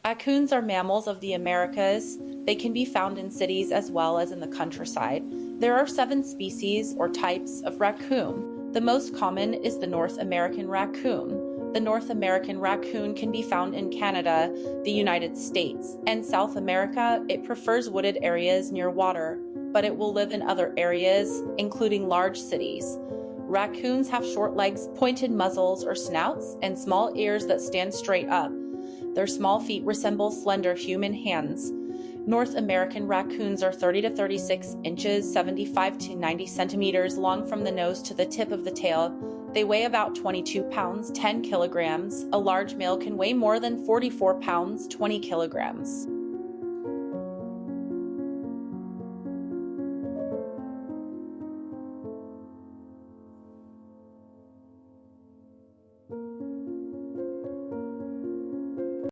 Raccoons are mammals of the Americas. They can be found in cities as well as in the countryside. There are 7 species or types of raccoon. The most common is the North American raccoon. The North American raccoon can be found in Canada, the United States, and South America. It prefers wooded areas near water, but it will live in other areas, including large cities. Raccoons have short legs, pointed muzzles or snouts, and small ears that stand straight up. Their small feet resemble slender human hands. North American raccoons are 30 to 36 inches, 75 to 90 centimeters long from the nose to the tip of the tail. They weigh about 22 pounds, 10 kilograms. A large male can weigh more than 44 pounds, 20 kilograms.